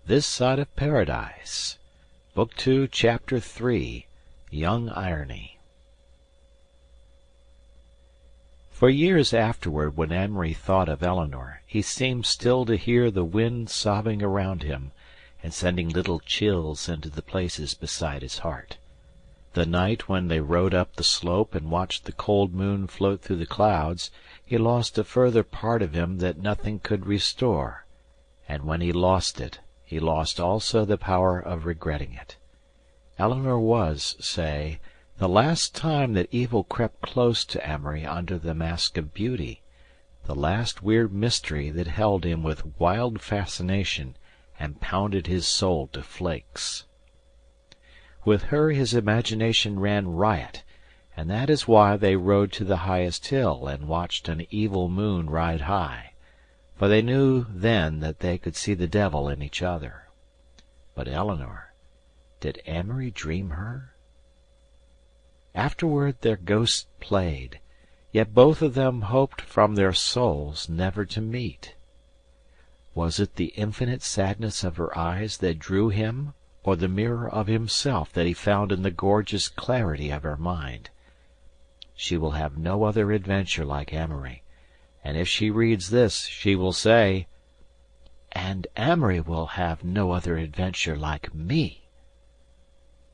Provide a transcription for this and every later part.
This Side of Paradise, Book 2, Chapter 3, Young Irony. For years afterward, when Amory thought of Eleanor, he seemed still to hear the wind sobbing around him and sending little chills into the places beside his heart. The night when they rode up the slope and watched the cold moon float through the clouds, he lost a further part of him that nothing could restore, and when he lost it, he lost also the power of regretting it. Eleanor was, say, the last time that evil crept close to Amory under the mask of beauty, the last weird mystery that held him with wild fascination and pounded his soul to flakes. With her his imagination ran riot, and that is why they rode to the highest hill and watched an evil moon ride high, for they knew then that they could see the devil in each other. But Eleanor, did Amory dream her? Afterward their ghosts played, yet both of them hoped from their souls never to meet. Was it the infinite sadness of her eyes that drew him, or the mirror of himself that he found in the gorgeous clarity of her mind? She will have no other adventure like Amory, and if she reads this she will say, "And Amory will have no other adventure like me."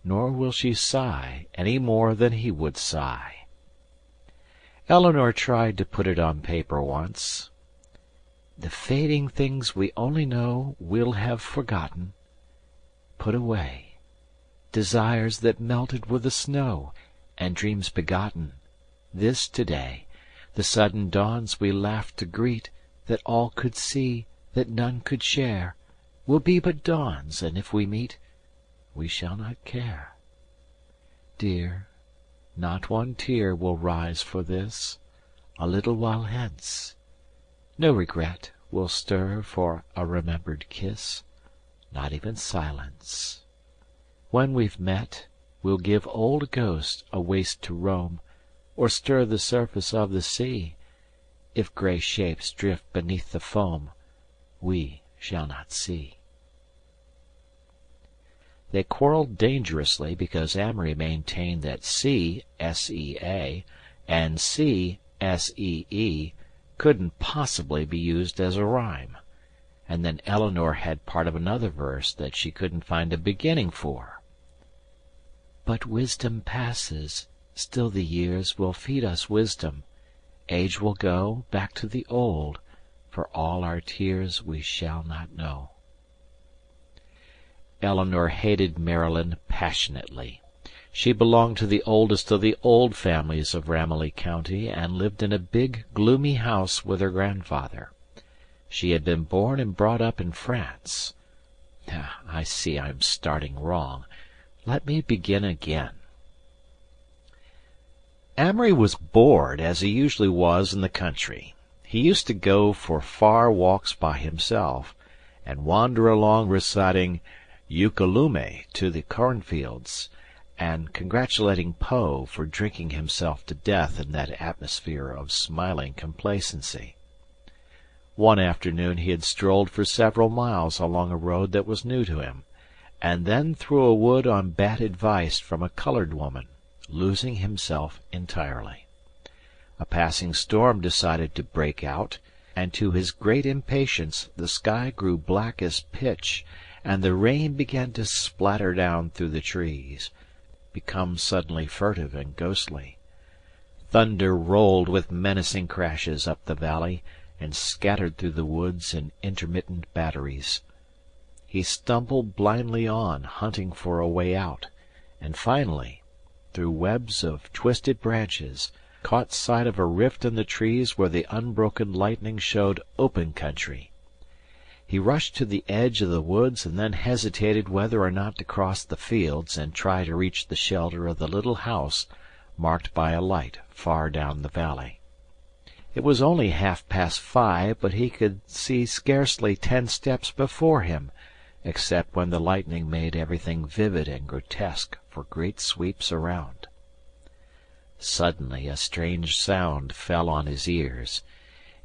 Nor will she sigh any more than he would sigh. Eleanor tried to put it on paper once. The fading things we only know we'll have forgotten, put away, desires that melted with the snow, and dreams begotten, this today, the sudden dawns we laughed to greet, that all could see, that none could share, will be but dawns, and if we meet, we shall not care. Dear, not one tear will rise for this, a little while hence. No regret will stir for a remembered kiss, not even silence. When we've met, we'll give old ghosts a waste to roam, or stir the surface of the sea. If grey shapes drift beneath the foam, we shall not see. They quarreled dangerously because Amory maintained that C, S-E-A, and C, S-E-E, couldn't possibly be used as a rhyme, and then Eleanor had part of another verse that she couldn't find a beginning for. But wisdom passes, still the years will feed us wisdom. Age will go back to the old, for all our tears we shall not know. Eleanor hated Maryland passionately. She belonged to the oldest of the old families of Ramilly County, and lived in a big, gloomy house with her grandfather. She had been born and brought up in France. I see I'm starting wrong. Let me begin again. Amory was bored, as he usually was in the country. He used to go for far walks by himself, and wander along reciting Eucalume to the cornfields, and congratulating Poe for drinking himself to death in that atmosphere of smiling complacency. One afternoon he had strolled for several miles along a road that was new to him, and then through a wood on bad advice from a colored woman, losing himself entirely. A passing storm decided to break out, and to his great impatience the sky grew black as pitch, and the rain began to splatter down through the trees, become suddenly furtive and ghostly. Thunder rolled with menacing crashes up the valley, and scattered through the woods in intermittent batteries. He stumbled blindly on, hunting for a way out, and finally, through webs of twisted branches, caught sight of a rift in the trees where the unbroken lightning showed open country. He rushed to the edge of the woods, and then hesitated whether or not to cross the fields and try to reach the shelter of the little house marked by a light far down the valley. It was only 5:30, but he could see scarcely 10 steps before him, except when the lightning made everything vivid and grotesque for great sweeps around. Suddenly a strange sound fell on his ears.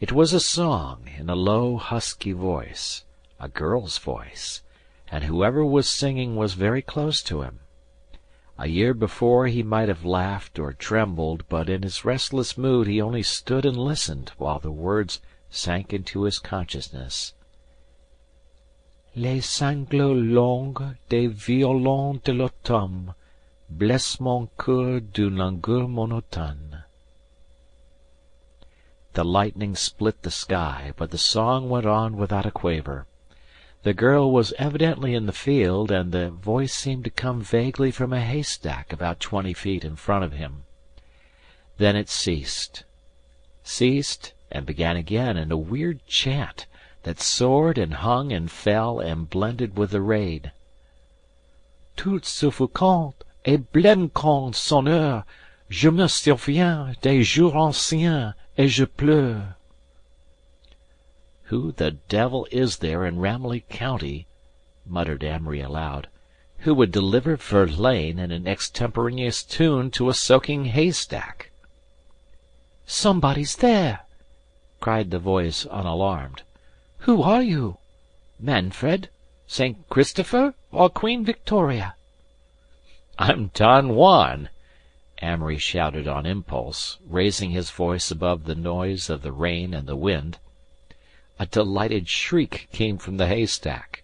It was a song in a low, husky voice, a girl's voice, and whoever was singing was very close to him. A year before he might have laughed or trembled, but in his restless mood he only stood and listened while the words sank into his consciousness. Les sanglots longs des violons de l'automne blessent mon cœur d'une langueur monotone. The lightning split the sky, but the song went on without a quaver. The girl was evidently in the field, and the voice seemed to come vaguely from a haystack about 20 feet in front of him. Then it ceased, and began again in a weird chant that soared and hung and fell and blended with the rain. Tout suffocant et blanquant sonneur, je me souviens des jours anciens, et je pleure. "Who the devil is there in Ramilly County," muttered Amory aloud, "who would deliver Verlaine in an extemporaneous tune to a soaking haystack?" "Somebody's there!" cried the voice, unalarmed. "Who are you? Manfred? St. Christopher? Or Queen Victoria?" "I'm Don Juan," Amory shouted on impulse, raising his voice above the noise of the rain and the wind. A delighted shriek came from the haystack.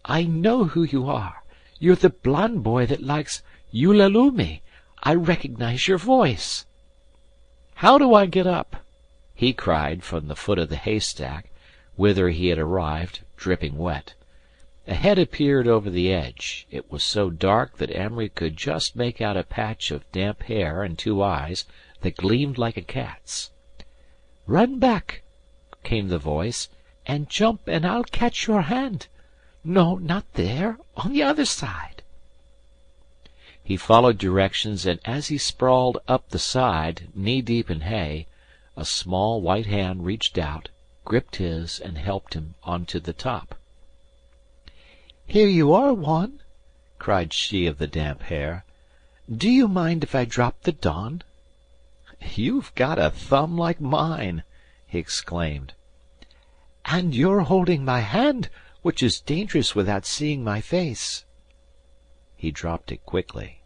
"I know who you are. You're the blond boy that likes Eulalume. I recognize your voice." "How do I get up?" he cried from the foot of the haystack, whither he had arrived, dripping wet. A head appeared over the edge. It was so dark that Amory could just make out a patch of damp hair and 2 eyes that gleamed like a cat's. "Run back," came the voice, "and jump, and I'll catch your hand. No, not there. On the other side." He followed directions, and as he sprawled up the side, knee-deep in hay, a small white hand reached out, gripped his, and helped him onto the top. "Here you are, Juan," cried she of the damp hair. "Do you mind if I drop the Don?" "You've got a thumb like mine," he exclaimed. "And you're holding my hand, which is dangerous without seeing my face." He dropped it quickly.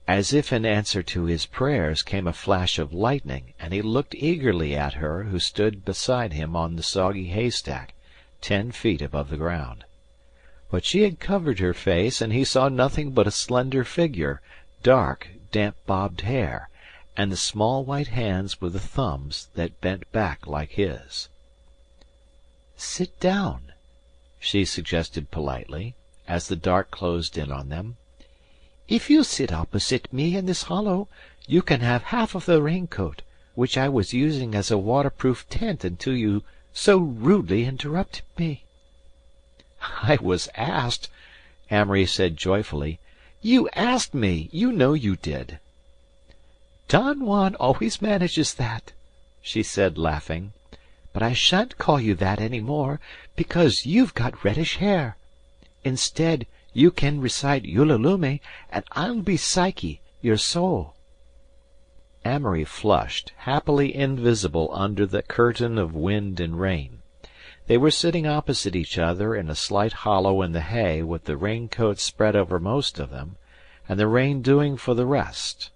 As if in answer to his prayers came a flash of lightning, and he looked eagerly at her who stood beside him on the soggy haystack, 10 feet above the ground. But she had covered her face, and he saw nothing but a slender figure, dark, damp-bobbed hair, and the small white hands with the thumbs that bent back like his. "Sit down," she suggested politely, as the dark closed in on them. "If you sit opposite me in this hollow, you can have half of the raincoat, which I was using as a waterproof tent until you so rudely interrupted me." "I was asked," Amory said joyfully. "You asked me. You know you did." "Don Juan always manages that," she said, laughing. "But I shan't call you that any more, because you've got reddish hair. Instead, you can recite Eulalume, and I'll be Psyche, your soul." Amory flushed, happily invisible under the curtain of wind and rain. They were sitting opposite each other in a slight hollow in the hay, with the raincoat spread over most of them, and the rain doing for the rest.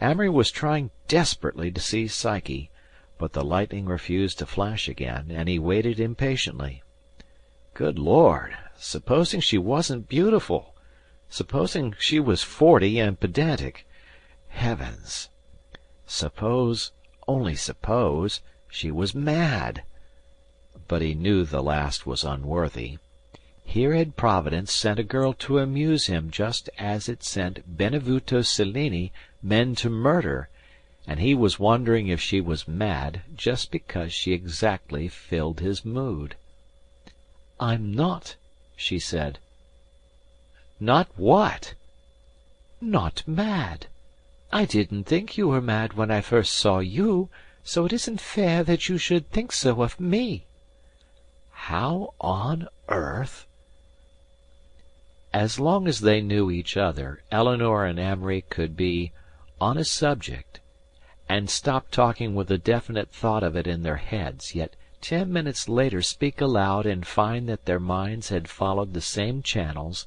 Amory was trying desperately to see Psyche, but the lightning refused to flash again, and he waited impatiently. Good Lord! Supposing she wasn't beautiful! Supposing she was 40 and pedantic! Heavens! Suppose, only suppose, she was mad! But he knew the last was unworthy. Here had Providence sent a girl to amuse him just as it sent Benvenuto Cellini men to murder, and he was wondering if she was mad just because she exactly filled his mood. "I'm not," she said. "Not what?" "Not mad. I didn't think you were mad when I first saw you, so it isn't fair that you should think so of me." "How on earth—" As long as they knew each other, Eleanor and Amory could be on a subject, and stop talking with a definite thought of it in their heads, yet 10 minutes later speak aloud and find that their minds had followed the same channels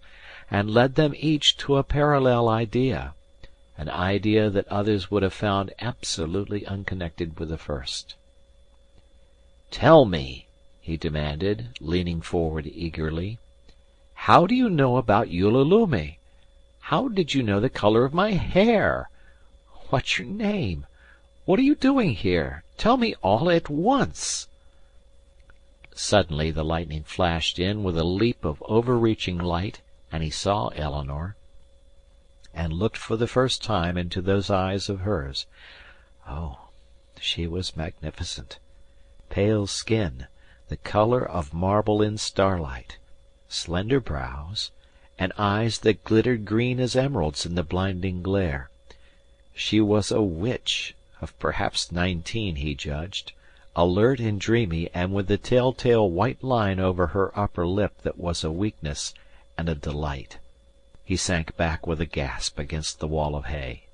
and led them each to a parallel idea, an idea that others would have found absolutely unconnected with the first. "Tell me," he demanded, leaning forward eagerly, "how do you know about Ulalume? How did you know the color of my hair? What's your name? What are you doing here? Tell me all at once." Suddenly the lightning flashed in with a leap of overreaching light, and he saw Eleanor, and looked for the first time into those eyes of hers. Oh, she was magnificent. Pale skin, the color of marble in starlight, slender brows, and eyes that glittered green as emeralds in the blinding glare. She was a witch, of perhaps 19, he judged, alert and dreamy, and with the telltale white line over her upper lip that was a weakness and a delight. He sank back with a gasp against the wall of hay.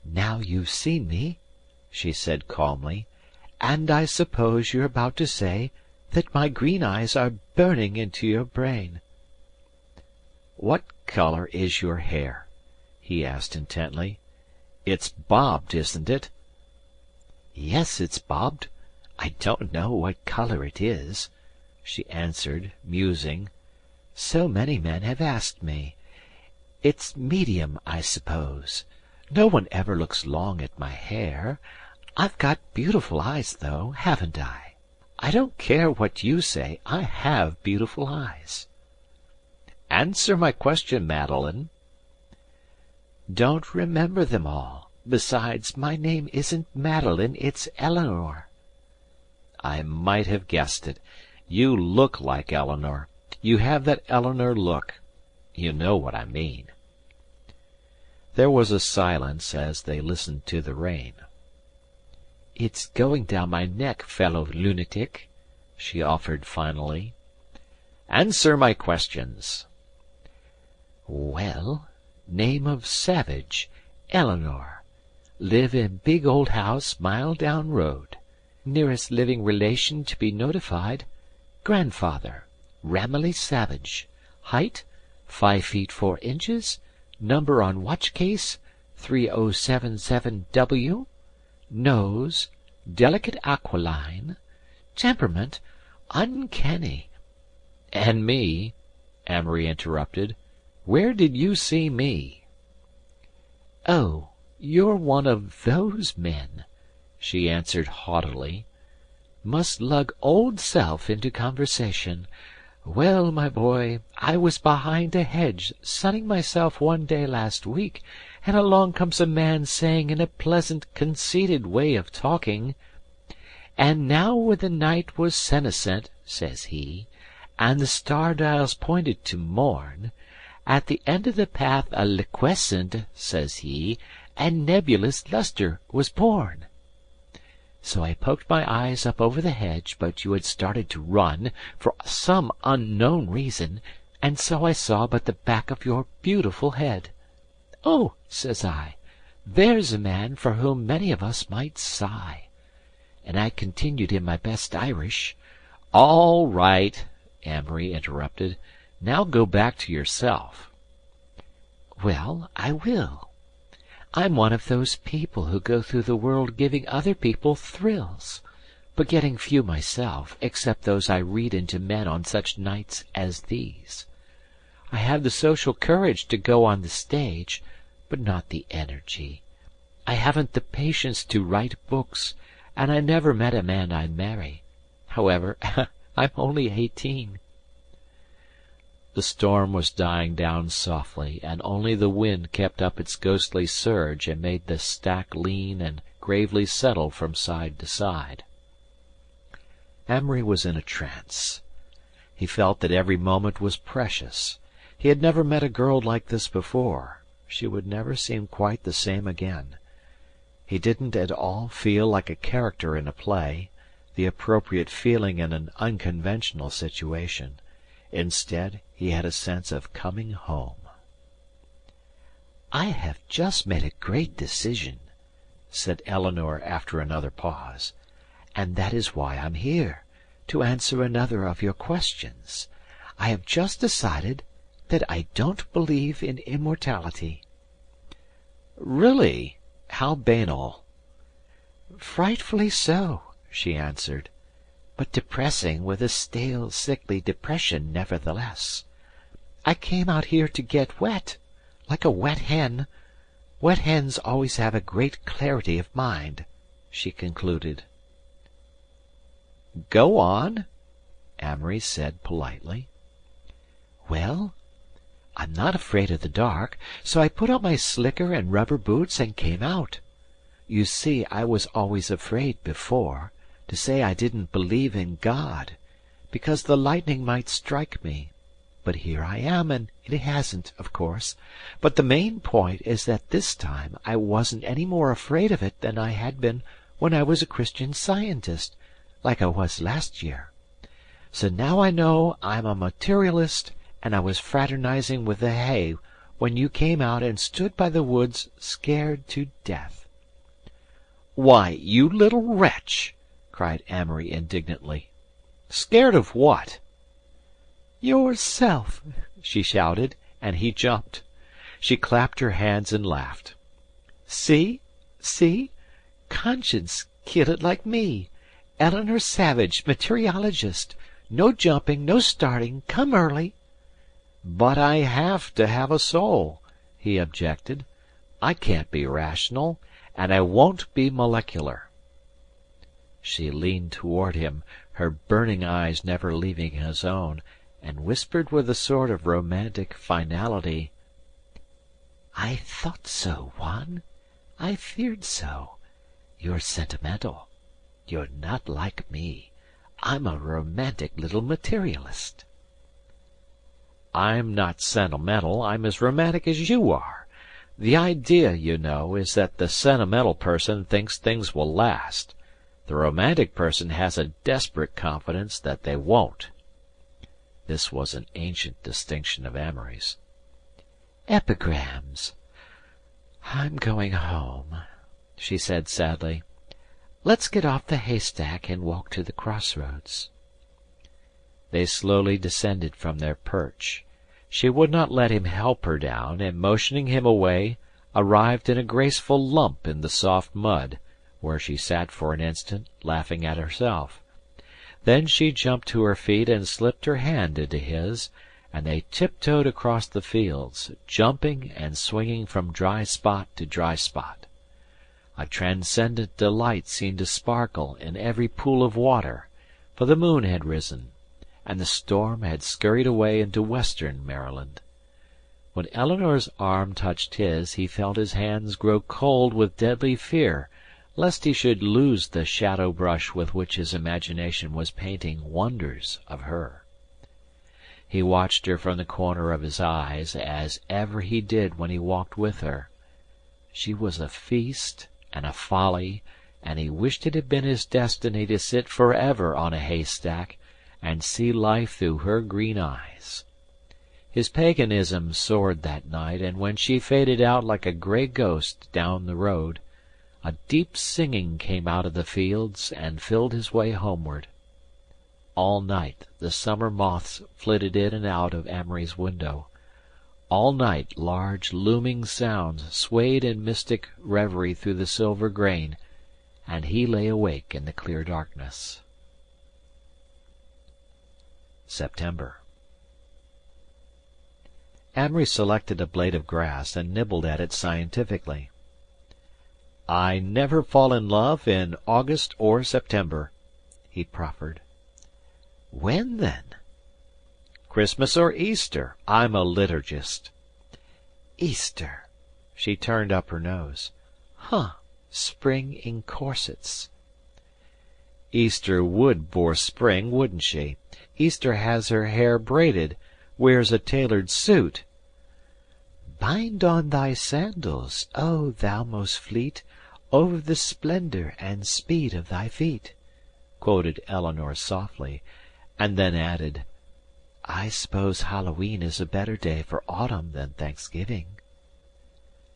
"Now you've seen me," she said calmly, "and I suppose you're about to say that my green eyes are burning into your brain." "What color is your hair?" he asked intently. "It's bobbed, isn't it?" "Yes, it's bobbed. I don't know what color it is," she answered, musing. "So many men have asked me. It's medium, I suppose. No one ever looks long at my hair. I've got beautiful eyes, though, haven't I? I don't care what you say, I have beautiful eyes." "Answer my question, Madeline." "Don't remember them all. Besides, my name isn't Madeline, it's Eleanor." "I might have guessed it. You look like Eleanor. You have that Eleanor look. You know what I mean." There was a silence as they listened to the rain. "It's going down my neck, fellow lunatic," she offered finally. "Answer my questions." "Well, name of Savage, Eleanor. Live in big old house mile down road. Nearest living relation to be notified, grandfather, Ramilly Savage. Height, 5 feet 4 inches. Number on watch case, 3077W. Nose, delicate aquiline. Temperament, uncanny." "And me," Amory interrupted. "Where did you see me?" "Oh, you're one of those men," she answered haughtily. "Must lug old self into conversation. Well, my boy, I was behind a hedge sunning myself one day last week, and along comes a man saying in a pleasant, conceited way of talking, 'And now when the night was senescent,' says he, 'and the star-dials pointed to morn, at the end of the path a liquescent,' says he, 'and nebulous lustre was born.' So I poked my eyes up over the hedge, but you had started to run, for some unknown reason, and so I saw but the back of your beautiful head. 'Oh,' says I, 'there's a man for whom many of us might sigh.' And I continued in my best Irish—" "All right," Amory interrupted. "Now go back to yourself." "Well, I will. I'm one of those people who go through the world giving other people thrills, but getting few myself, except those I read into men on such nights as these. I have the social courage to go on the stage, but not the energy. I haven't the patience to write books, and I never met a man I'd marry. However, I'm only 18. The storm was dying down softly, and only the wind kept up its ghostly surge and made the stack lean and gravely settle from side to side. Amory was in a trance. He felt that every moment was precious. He had never met a girl like this before. She would never seem quite the same again. He didn't at all feel like a character in a play, the appropriate feeling in an unconventional situation. Instead, he had a sense of coming home. "I have just made a great decision," said Eleanor after another pause, and that is why I'm here, to answer another of your questions. I have just decided that I don't believe in immortality." "Really? How banal!" "Frightfully so," she answered, "but depressing with a stale, sickly depression nevertheless. I came out here to get wet, like a wet hen. Wet hens always have a great clarity of mind," she concluded. "Go on," Amory said politely. "Well, I'm not afraid of the dark, so I put on my slicker and rubber boots and came out. You see, I was always afraid before, to say I didn't believe in God, because the lightning might strike me. But here I am, and it hasn't, of course. But the main point is that this time I wasn't any more afraid of it than I had been when I was a Christian Scientist, like I was last year. So now I know I'm a materialist, and I was fraternizing with the hay when you came out and stood by the woods scared to death." "Why, you little wretch!" cried Amory indignantly. "Scared of what?" "Yourself," she shouted, and he jumped. She clapped her hands and laughed. "See? See? Conscience kill it like me. Eleanor Savage, materiologist. No jumping, no starting, come early." "But I have to have a soul," he objected. "I can't be rational, and I won't be molecular." She leaned toward him, her burning eyes never leaving his own, and whispered with a sort of romantic finality, "I thought so, Juan. I feared so. You're sentimental. You're not like me. I'm a romantic little materialist." "I'm not sentimental. I'm as romantic as you are. The idea, you know, is that the sentimental person thinks things will last. The romantic person has a desperate confidence that they won't." This was an ancient distinction of Amory's. "Epigrams. I'm going home," she said sadly. "Let's get off the haystack and walk to the crossroads." They slowly descended from their perch. She would not let him help her down, and motioning him away, arrived in a graceful lump in the soft mud, where she sat for an instant, laughing at herself. Then she jumped to her feet and slipped her hand into his, and they tiptoed across the fields, jumping and swinging from dry spot to dry spot. A transcendent delight seemed to sparkle in every pool of water, for the moon had risen, and the storm had scurried away into western Maryland. When Eleanor's arm touched his, he felt his hands grow cold with deadly fear lest he should lose the shadow brush with which his imagination was painting wonders of her. He watched her from the corner of his eyes, as ever he did when he walked with her. She was a feast and a folly, and he wished it had been his destiny to sit forever on a haystack and see life through her green eyes. His paganism soared that night, and when she faded out like a gray ghost down the road, a deep singing came out of the fields and filled his way homeward. All night the summer moths flitted in and out of Amory's window. All night large looming sounds swayed in mystic reverie through the silver grain, and he lay awake in the clear darkness. September. Amory selected a blade of grass and nibbled at it scientifically. "I never fall in love in August or September," he proffered. "When, then?" "Christmas or Easter. I'm a liturgist." "Easter." She turned up her nose. "Huh. Spring in corsets." "Easter would bore Spring, wouldn't she? Easter has her hair braided, wears a tailored suit." "Bind on thy sandals, O thou most fleet, over the splendor and speed of thy feet," quoted Eleanor softly, and then added, "I suppose Halloween is a better day for autumn than Thanksgiving."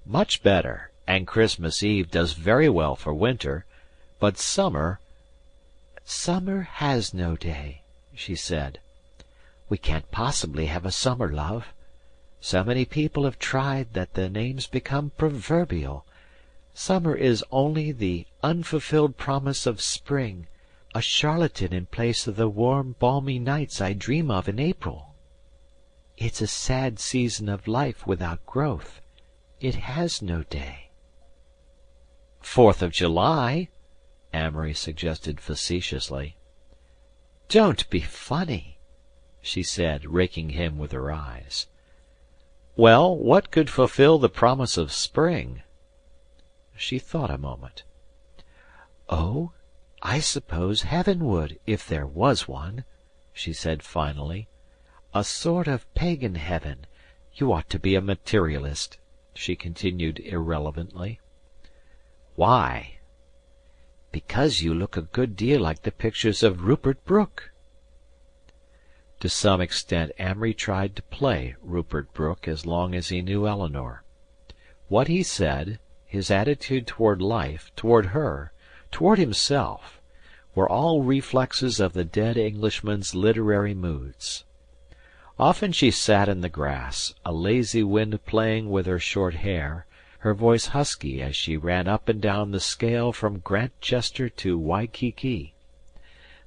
"Much better, and Christmas Eve does very well for winter, but summer "Summer has no day," she said. "We can't possibly have a summer, love. So many people have tried that the name's become proverbial. Summer is only the unfulfilled promise of spring, a charlatan in place of the warm, balmy nights I dream of in April. It's a sad season of life without growth. It has no day." "Fourth of July," Amory suggested facetiously. "Don't be funny," she said, raking him with her eyes. "Well, what could fulfill the promise of spring?" She thought a moment. "Oh, I suppose heaven would, if there was one," she said finally. "A sort of pagan heaven. You ought to be a materialist," she continued irrelevantly. "Why?" "Because you look a good deal like the pictures of Rupert Brooke." To some extent Amory tried to play Rupert Brooke as long as he knew Eleanor. What he said, his attitude toward life, toward her, toward himself, were all reflexes of the dead Englishman's literary moods. Often she sat in the grass, a lazy wind playing with her short hair, her voice husky as she ran up and down the scale from Grantchester to Waikiki.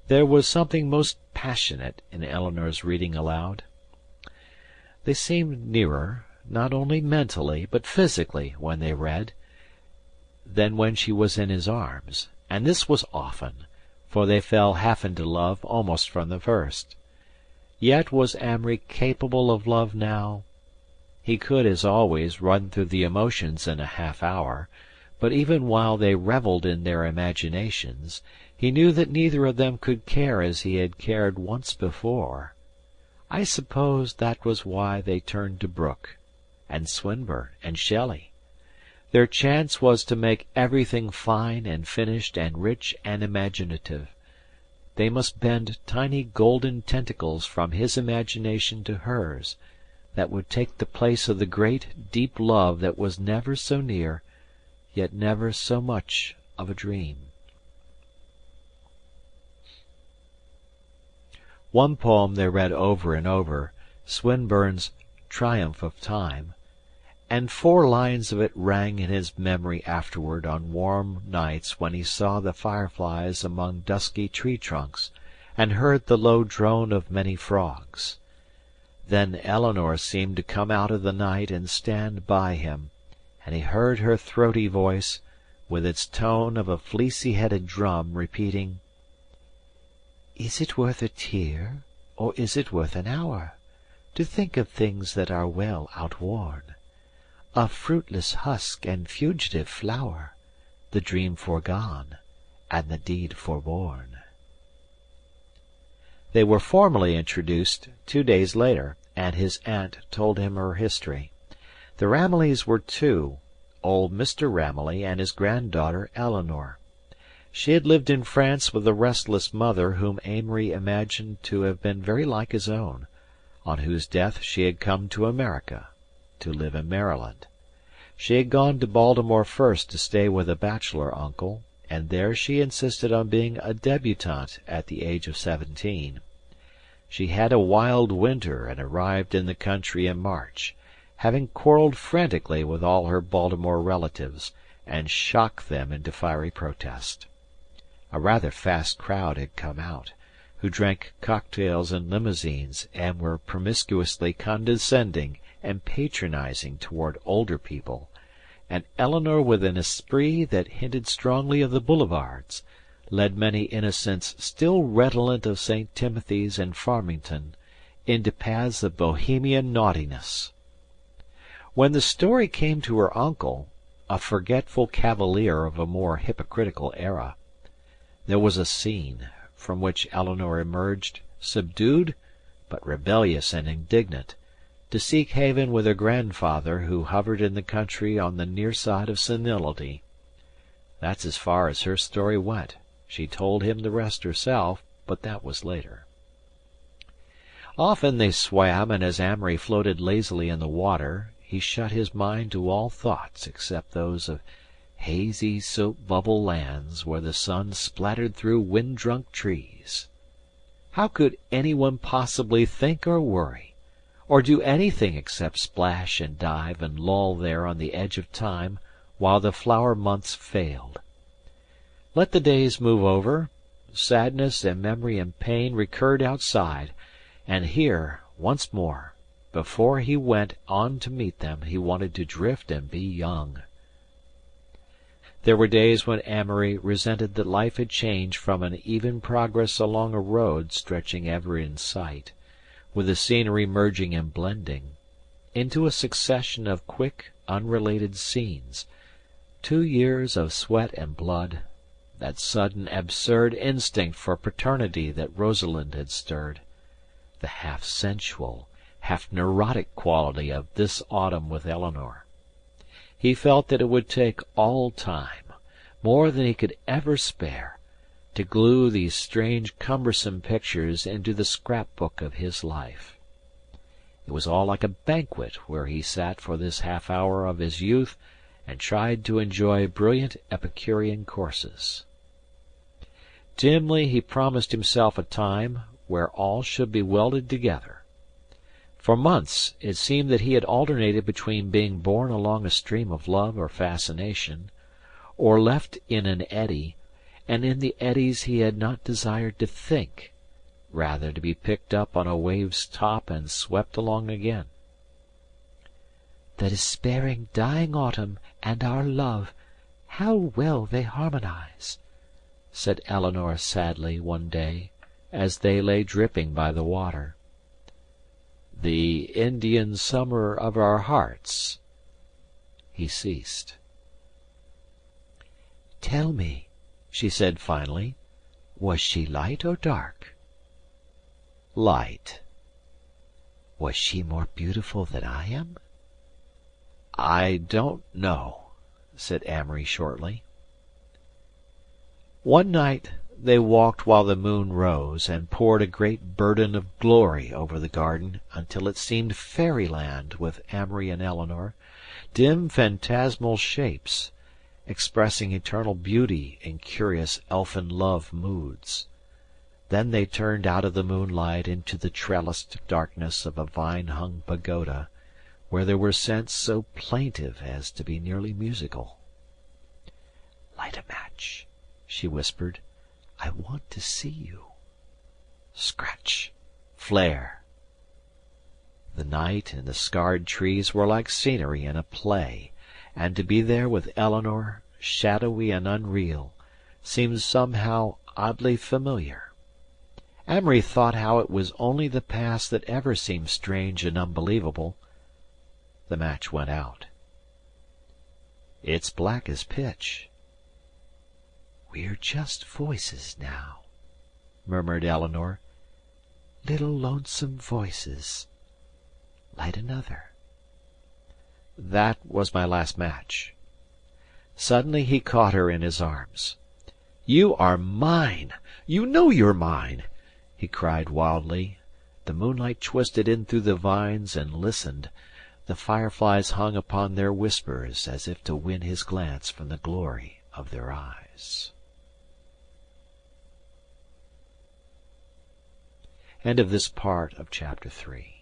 There was something most passionate in Eleanor's reading aloud. They seemed nearer, not only mentally but physically, when they read, than when she was in his arms, and this was often, for they fell half into love almost from the first. Yet was Amory capable of love now? He could, as always, run through the emotions in a half-hour, but even while they revelled in their imaginations, he knew that neither of them could care as he had cared once before. I suppose that was why they turned to Brooke, and Swinburne, and Shelley. Their chance was to make everything fine and finished and rich and imaginative. They must bend tiny golden tentacles from his imagination to hers, that would take the place of the great, deep love that was never so near, yet never so much of a dream. One poem they read over and over, Swinburne's Triumph of Time, and 4 lines of it rang in his memory afterward on warm nights when he saw the fireflies among dusky tree-trunks and heard the low drone of many frogs. Then Eleanor seemed to come out of the night and stand by him, and he heard her throaty voice, with its tone of a fleecy-headed drum, repeating, "Is it worth a tear, or is it worth an hour, to think of things that are well outworn? A fruitless husk and fugitive flower, the dream foregone, and the deed forborne." They were formally introduced 2 days later, and his aunt told him her history. The Ramilleys were 2, old Mr. Ramilly and his granddaughter Eleanor. She had lived in France with a restless mother whom Amory imagined to have been very like his own, on whose death she had come to America, to live in Maryland. She had gone to Baltimore first to stay with a bachelor uncle, and there she insisted on being a debutante at the age of 17. She had a wild winter and arrived in the country in March, having quarreled frantically with all her Baltimore relatives, and shocked them into fiery protest. A rather fast crowd had come out, who drank cocktails in limousines and were promiscuously condescending and patronizing toward older people, and Eleanor, with an esprit that hinted strongly of the boulevards, led many innocents still redolent of St. Timothy's and Farmington into paths of bohemian naughtiness. When the story came to her uncle, a forgetful cavalier of a more hypocritical era, there was a scene, from which Eleanor emerged, subdued, but rebellious and indignant, to seek haven with her grandfather, who hovered in the country on the near side of senility. That's as far as her story went. She told him the rest herself, but that was later. Often they swam, and as Amory floated lazily in the water, he shut his mind to all thoughts except those of hazy soap-bubble lands where the sun splattered through wind-drunk trees. How could anyone possibly think or worry, or do anything except splash and dive and loll there on the edge of time while the flower months failed? Let the days move over, sadness and memory and pain recurred outside, and here, once more, before he went on to meet them, he wanted to drift and be young. There were days when Amory resented that life had changed from an even progress along a road stretching ever in sight, with the scenery merging and blending, into a succession of quick, unrelated scenes, 2 years of sweat and blood, that sudden absurd instinct for paternity that Rosalind had stirred, the half-sensual, half-neurotic quality of this autumn with Eleanor. He felt that it would take all time, more than he could ever spare, to glue these strange, cumbersome pictures into the scrap-book of his life. It was all like a banquet where he sat for this half-hour of his youth and tried to enjoy brilliant Epicurean courses. Dimly he promised himself a time where all should be welded together. For months it seemed that he had alternated between being borne along a stream of love or fascination, or left in an eddy, and in the eddies he had not desired to think, rather to be picked up on a wave's top and swept along again. The despairing, dying autumn and our love, how well they harmonize, said Eleanor sadly one day, as they lay dripping by the water. The Indian summer of our hearts. He ceased. Tell me, she said finally, was she light or dark? Light. Was she more beautiful than I am? I don't know, said Amory shortly. One night they walked while the moon rose and poured a great burden of glory over the garden until it seemed fairyland with Amory and Eleanor, dim phantasmal shapes, expressing eternal beauty in curious elfin love moods. Then they turned out of the moonlight into the trellised darkness of a vine-hung pagoda, where there were scents so plaintive as to be nearly musical. "Light a match," she whispered. "I want to see you." Scratch! Flare! The night and the scarred trees were like scenery in a play, and to be there with Eleanor, shadowy and unreal, seemed somehow oddly familiar. Amory thought how it was only the past that ever seemed strange and unbelievable. The match went out. "It's black as pitch." "We're just voices now," murmured Eleanor. "Little lonesome voices. Light another." That was my last match. Suddenly he caught her in his arms. "You are mine! You know you're mine!" he cried wildly. The moonlight twisted in through the vines and listened. The fireflies hung upon their whispers as if to win his glance from the glory of their eyes. End of this part of Chapter 3.